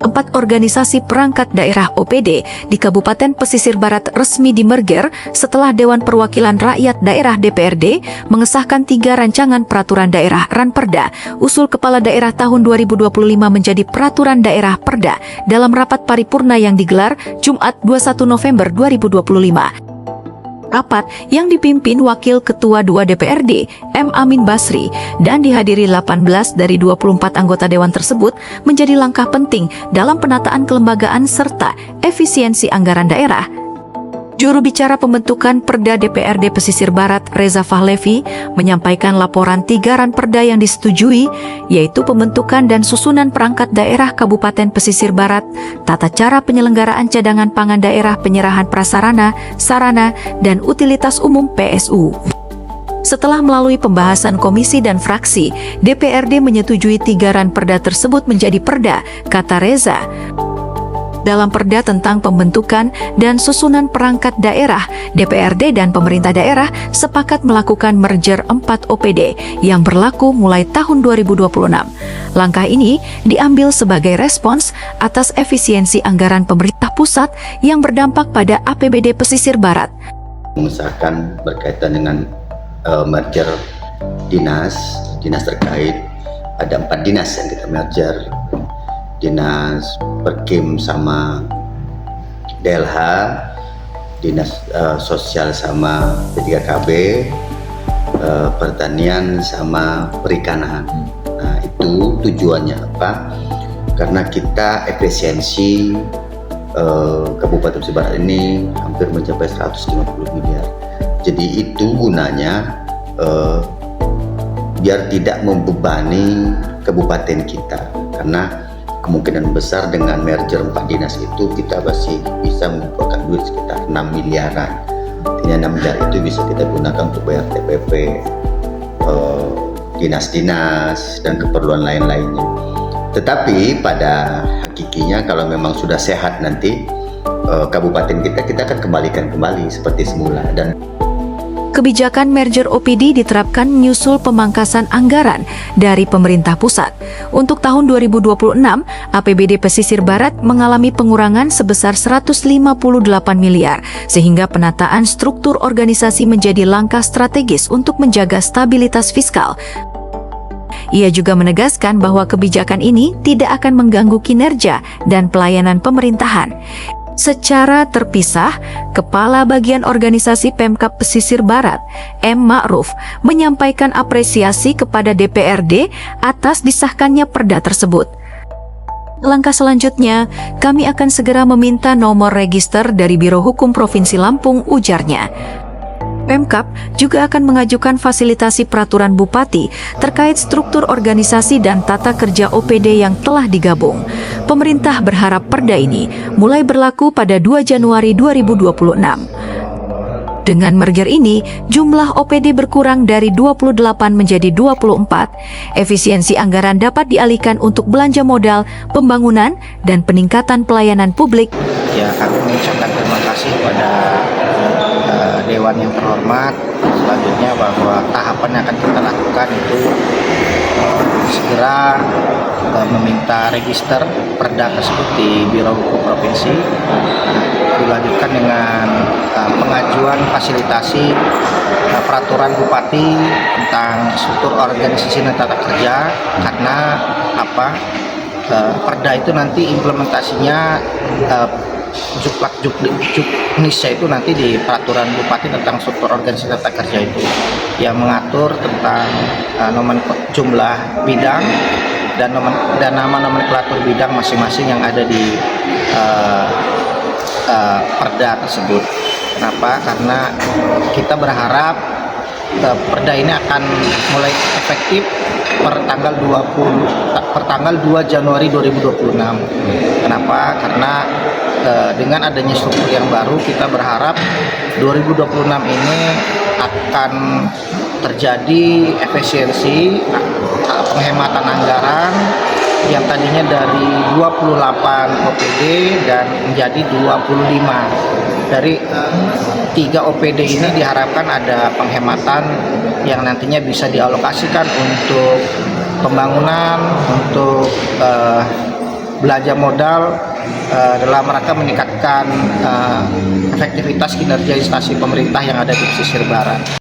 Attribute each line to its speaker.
Speaker 1: 4 organisasi perangkat daerah OPD di Kabupaten Pesisir Barat resmi dimerger setelah Dewan Perwakilan Rakyat Daerah DPRD mengesahkan 3 rancangan peraturan daerah Ranperda usul Kepala Daerah tahun 2025 menjadi peraturan daerah Perda dalam rapat paripurna yang digelar Jumat 21 November 2025. Rapat yang dipimpin Wakil Ketua 2 DPRD, M. Amin Basri, dan dihadiri 18 dari 24 anggota Dewan tersebut menjadi langkah penting dalam penataan kelembagaan serta efisiensi anggaran daerah. Juru bicara pembentukan Perda DPRD Pesisir Barat, Reza Fahlevi, menyampaikan laporan 3 ranperda yang disetujui, yaitu pembentukan dan susunan perangkat daerah Kabupaten Pesisir Barat, tata cara penyelenggaraan cadangan pangan daerah, penyerahan prasarana, sarana, dan utilitas umum PSU. Setelah melalui pembahasan komisi dan fraksi, DPRD menyetujui 3 ranperda tersebut menjadi perda, kata Reza. Dalam perda tentang pembentukan dan susunan perangkat daerah, DPRD dan pemerintah daerah sepakat melakukan merger 4 OPD yang berlaku mulai tahun 2026. Langkah ini diambil sebagai respons atas efisiensi anggaran pemerintah pusat yang berdampak pada APBD Pesisir Barat.
Speaker 2: Mengesahkan berkaitan dengan merger dinas terkait, ada 4 dinas yang kita merger. Dinas Perkim sama DLH, Dinas Sosial sama P3KB, Pertanian sama Perikanan. Nah, itu tujuannya apa? Karena kita efisiensi Kabupaten Pesisir Barat ini hampir mencapai 150 miliar. Jadi itu gunanya biar tidak membebani kabupaten kita, karena kemungkinan besar dengan merger 4 dinas itu kita masih bisa mengumpulkan duit sekitar 6 miliaran. Artinya 6 miliar itu bisa kita gunakan untuk bayar TPP, dinas-dinas, dan keperluan lain-lainnya. Tetapi pada hakikinya kalau memang sudah sehat nanti kabupaten kita akan kembalikan kembali seperti semula. Dan
Speaker 1: kebijakan merger OPD diterapkan menyusul pemangkasan anggaran dari pemerintah pusat. Untuk tahun 2026, APBD Pesisir Barat mengalami pengurangan sebesar 158 miliar, sehingga penataan struktur organisasi menjadi langkah strategis untuk menjaga stabilitas fiskal. Ia juga menegaskan bahwa kebijakan ini tidak akan mengganggu kinerja dan pelayanan pemerintahan. Secara terpisah, Kepala Bagian Organisasi Pemkab Pesisir Barat, M. Ma'ruf, menyampaikan apresiasi kepada DPRD atas disahkannya perda tersebut. Langkah selanjutnya, kami akan segera meminta nomor register dari Biro Hukum Provinsi Lampung, ujarnya. Pemkab juga akan mengajukan fasilitasi peraturan Bupati terkait struktur organisasi dan tata kerja OPD yang telah digabung. Pemerintah berharap perda ini mulai berlaku pada 2 Januari 2026. Dengan merger ini, jumlah OPD berkurang dari 28 menjadi 24. Efisiensi anggaran dapat dialihkan untuk belanja modal, pembangunan, dan peningkatan pelayanan publik.
Speaker 3: Ya, kami mengucapkan terima kasih kepada Dewan yang terhormat. Selanjutnya bahwa tahapan yang akan kita lakukan itu segera meminta register perda tersebut di Biro Hukum Provinsi, dilanjutkan dengan pengajuan fasilitasi peraturan Bupati tentang struktur organisasi dan tata kerja, karena perda itu nanti implementasinya juknisnya itu nanti di peraturan Bupati tentang struktur organisasi tata kerja itu yang mengatur tentang jumlah bidang dan nama nomenklatur bidang masing-masing yang ada di perda tersebut. Kenapa? Karena kita berharap perda ini akan mulai efektif per tanggal 2 Januari 2026. Kenapa? Karena dengan adanya struktur yang baru, kita berharap 2026 ini akan terjadi efisiensi penghematan anggaran yang tadinya dari 28 OPD dan menjadi 25. Dari 3 OPD ini diharapkan ada penghematan yang nantinya bisa dialokasikan untuk pembangunan, untuk belanja modal dalam rangka meningkatkan efektivitas kinerja instansi pemerintah yang ada di pesisir barat.